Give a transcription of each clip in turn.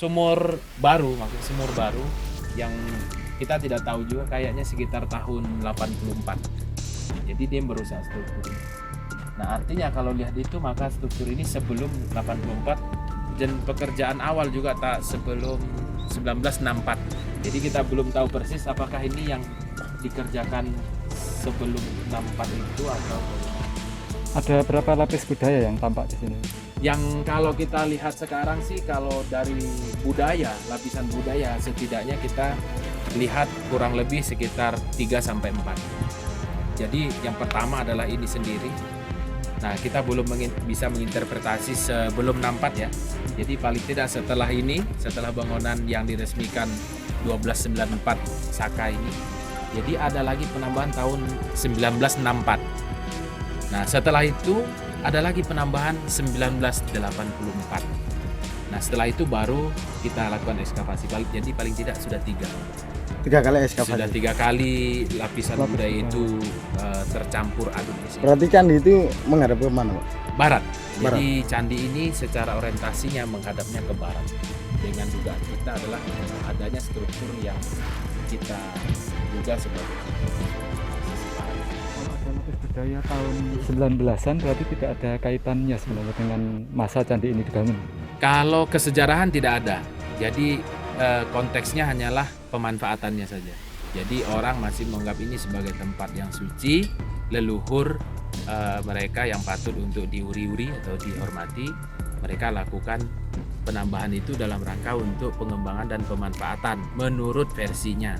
sumur baru, maksudnya sumur baru yang kita tidak tahu juga, kayaknya sekitar tahun 84. Jadi dia berusaha struktur. Nah artinya kalau lihat itu maka struktur ini sebelum 84 dan pekerjaan awal juga tak sebelum 1964. Jadi kita belum tahu persis apakah ini yang dikerjakan sebelum 64 itu atau Ada berapa lapis budaya yang tampak di sini? yang kalau kita lihat sekarang sih, kalau dari budaya, lapisan budaya setidaknya kita lihat kurang lebih sekitar 3 sampai 4. Jadi yang pertama adalah ini sendiri. Nah, kita belum bisa menginterpretasi sebelum 64 ya. Jadi paling tidak setelah ini, setelah bangunan yang diresmikan 1294 Saka ini, jadi ada lagi penambahan tahun 1964. Nah, setelah itu ada lagi penambahan 1984. Nah, setelah itu baru kita lakukan ekskavasi. Jadi paling tidak sudah 3 kali ekskavasi. Sudah 3 kali lapisan budaya itu tercampur aduk di sini. Berarti candi itu menghadap ke mana, Pak? Barat. Barat. Jadi candi ini secara orientasinya menghadapnya ke barat. Dengan dugaan kita adalah adanya struktur yang kita duga sebagai sisi barat. Kalau ada lapis budaya tahun 19-an berarti tidak ada kaitannya sebenarnya dengan masa candi ini dibangun. Kalau kesejarahan tidak ada. Jadi konteksnya hanyalah pemanfaatannya saja. Jadi orang masih menganggap ini sebagai tempat yang suci, leluhur mereka yang patut untuk diuri-uri atau dihormati. Mereka lakukan penambahan itu dalam rangka untuk pengembangan dan pemanfaatan menurut versinya.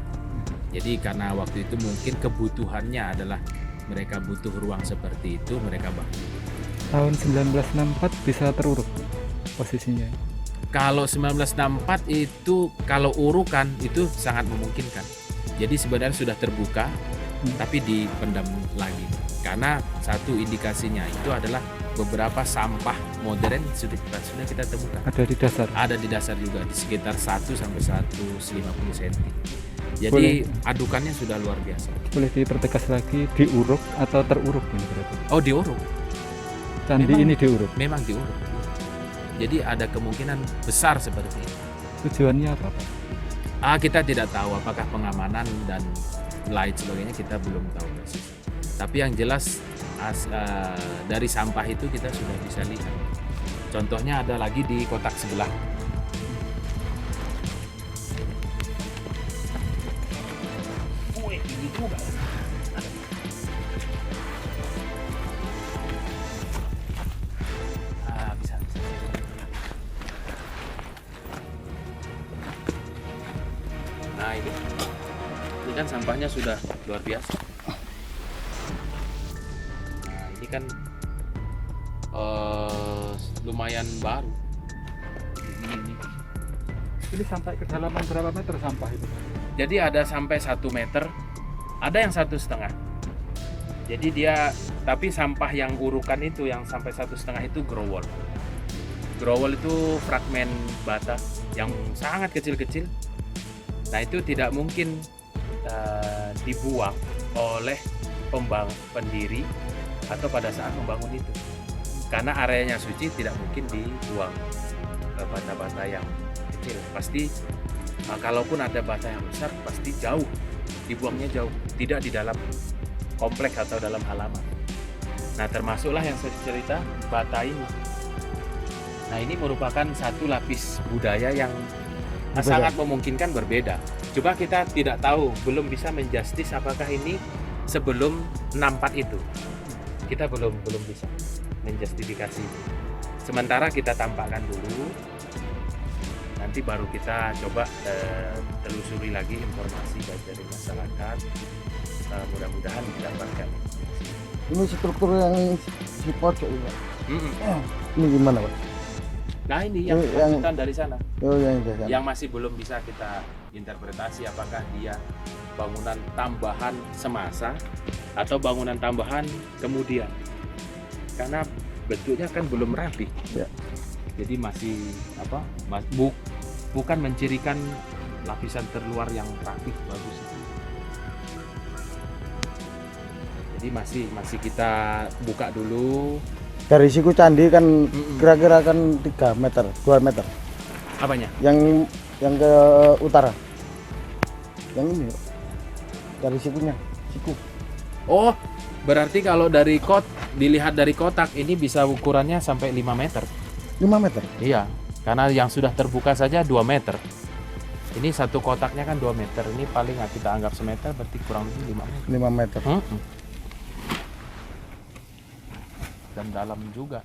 Jadi karena waktu itu mungkin kebutuhannya adalah mereka butuh ruang seperti itu, mereka bangun. Tahun 1964 bisa teruruk posisinya. Kalau 1964 itu kalau urukan itu sangat memungkinkan. Jadi sebenarnya sudah terbuka tapi dipendam lagi. Karena satu indikasinya itu adalah beberapa sampah modern sudah kita temukan. Ada di dasar. Ada di dasar juga di sekitar 1 sampai 150 cm. Jadi Boleh. adukannya sudah luar biasa. Boleh dipertegas lagi, diuruk atau teruruk ini berarti? Oh, diuruk. Candi Memang- ini diuruk. Memang diuruk. Jadi ada kemungkinan besar seperti itu. Tujuannya apa, Pak? Kita tidak tahu apakah pengamanan dan lain sebagainya, kita belum tahu persis. Tapi yang jelas dari sampah itu kita sudah bisa lihat. Contohnya ada lagi di kotak sebelah. Wih, tinggi juga. Ada. Bisa. Nah ini kan sampahnya sudah luar biasa. Nah ini kan lumayan baru. Ini. Ini sampai kedalaman berapa meter sampah itu? Jadi ada sampai 1 meter, ada yang 1,5. Jadi dia, tapi sampah yang urukan itu yang sampai 1,5 itu growol. Growol itu fragmen bata yang sangat kecil-kecil. Nah itu tidak mungkin dibuang oleh pendiri atau pada saat membangun itu, karena areanya suci, tidak mungkin dibuang bata-bata yang kecil. Pasti kalaupun ada bata yang besar pasti jauh, dibuangnya jauh, tidak di dalam kompleks atau dalam halaman. Nah termasuklah yang saya cerita bata ini. Nah ini merupakan satu lapis budaya yang sangat memungkinkan berbeda. Coba kita tidak tahu, belum bisa menjustis apakah ini sebelum 64 itu. Kita belum bisa menjustifikasi itu. Sementara kita tampakkan dulu, nanti baru kita coba telusuri lagi informasi dari masyarakat. Mudah-mudahan didapatkan. Ini struktur yang si pojok ini, Pak. Ini gimana, Pak? Nah ini yang lanjutan dari sana, Oh, yang di sana. yang masih belum bisa kita interpretasi apakah dia bangunan tambahan semasa atau bangunan tambahan kemudian, karena bentuknya kan belum rapi. Ya. Jadi masih bukan mencirikan lapisan terluar yang rapi bagus itu. Jadi masih kita buka dulu. Dari siku candi kan kira-kira kan 3 meter, 2 meter. Apanya? Yang ke utara. Yang ini, Pak. Dari sikunya, siku. Oh, berarti kalau dilihat dari kotak ini bisa ukurannya sampai 5 meter. 5 meter. Iya, karena yang sudah terbuka saja 2 meter. Ini satu kotaknya kan 2 meter. Ini paling nggak kita anggap semeter, berarti kurang lebih 5 meter. 5 meter. Dan dalam juga.